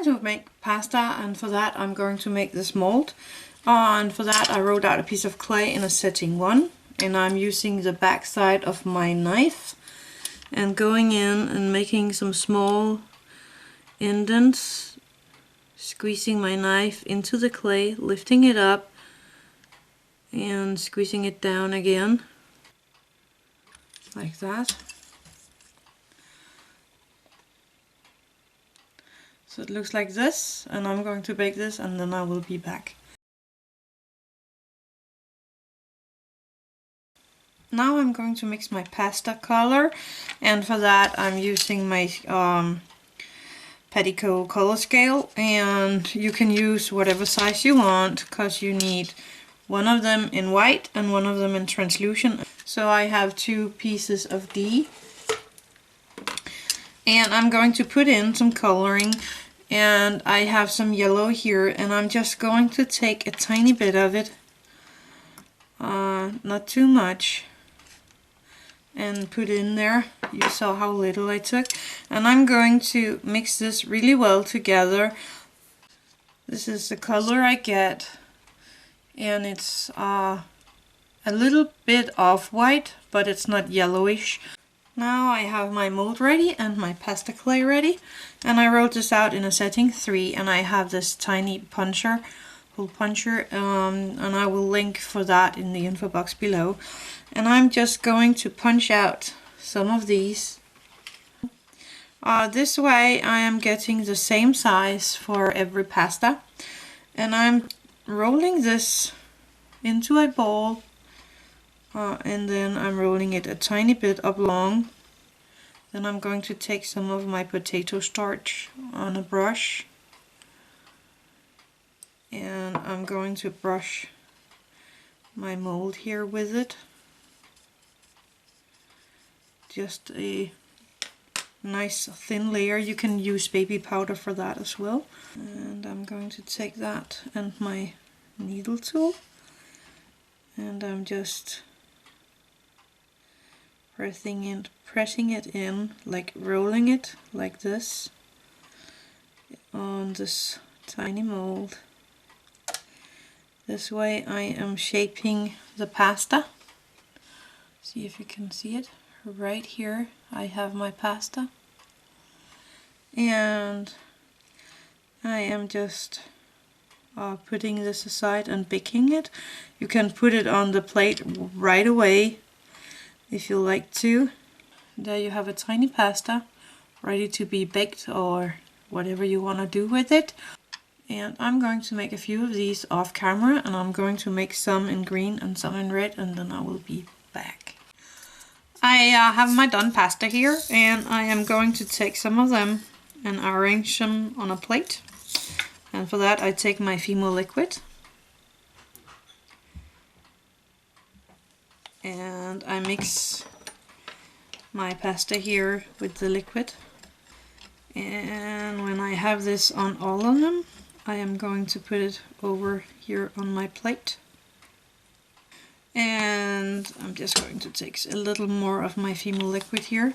to make pasta, and for that I'm going to make this mold. And for that I wrote out a piece of clay in a setting 1, and I'm using the back side of my knife and going in and making some small indents, squeezing my knife into the clay, lifting it up and squeezing it down again like that. So it looks like this, and I'm going to bake this and then I will be back. Now I'm going to mix my pasta color, and for that I'm using my Petticoat color scale, and you can use whatever size you want because you need one of them in white and one of them in translucent. So I have 2 pieces of D, and I'm going to put in some coloring, and I have some yellow here, and I'm just going to take a tiny bit of it, not too much, and put in there. You saw how little I took, and I'm going to mix this really well together. This is the color I get, and it's a little bit off-white, but it's not yellowish. Now I have my mold ready and my pasta clay ready, and I wrote this out in a setting 3, and I have this tiny puncher, hole puncher, and I will link for that in the info box below. And I'm just going to punch out some of these. This way I am getting the same size for every pasta, and I'm rolling this into a ball, and then I'm rolling it a tiny bit up long. Then I'm going to take some of my potato starch on a brush, and I'm going to brush my mold here with it. Just a nice thin layer. You can use baby powder for that as well. And I'm going to take that and my needle tool, and I'm just pressing it in, like rolling it like this on this tiny mold. This way I am shaping the pasta. See if you can see it. Right here I have my pasta, and I am just putting this aside and baking it. You can put it on the plate right away if you like to. There you have a tiny pasta ready to be baked, or whatever you want to do with it. And I'm going to make a few of these off camera, and I'm going to make some in green and some in red, and then I will be back. I have my done pasta here, and I am going to take some of them and arrange them on a plate. And for that I take my fimo liquid, and I mix my pasta here with the liquid. And when I have this on all of them, I am going to put it over here on my plate. And I'm just going to take a little more of my fimo liquid here.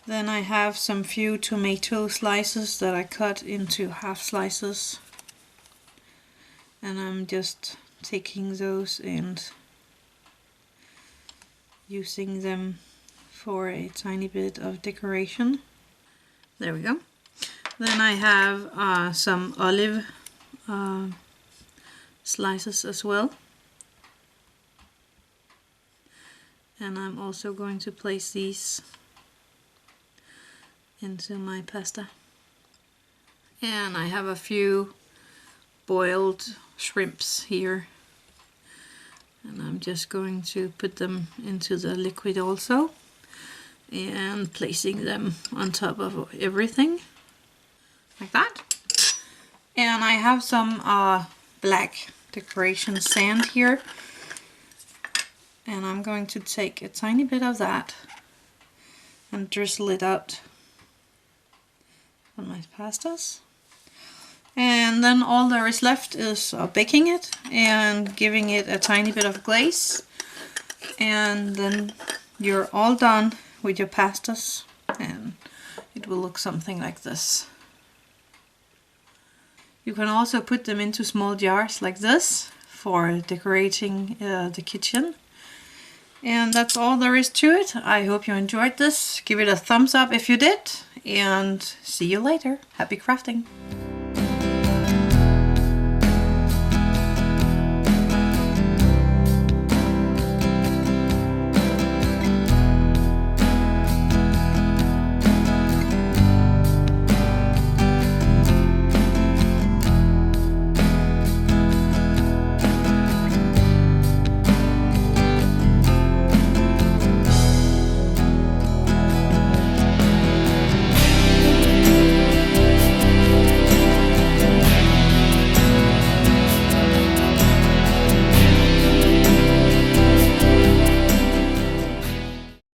Then I have some few tomato slices that I cut into half slices, and I'm just taking those and using them for a tiny bit of decoration. There we go. Then I have some olive slices as well, and I'm also going to place these into my pasta. And I have a few boiled shrimps here, and I'm just going to put them into the liquid also, and placing them on top of everything like that. And I have some black decoration sand here, and I'm going to take a tiny bit of that and drizzle it out on my pastas. And then all there is left is baking it and giving it a tiny bit of glaze, and then you're all done with your pastas. And it it will look something like this. You can also put them into small jars like this for decorating the kitchen. And that's all there is to it. I hope you enjoyed this. Give it a thumbs up if you did, and see you later. Happy crafting!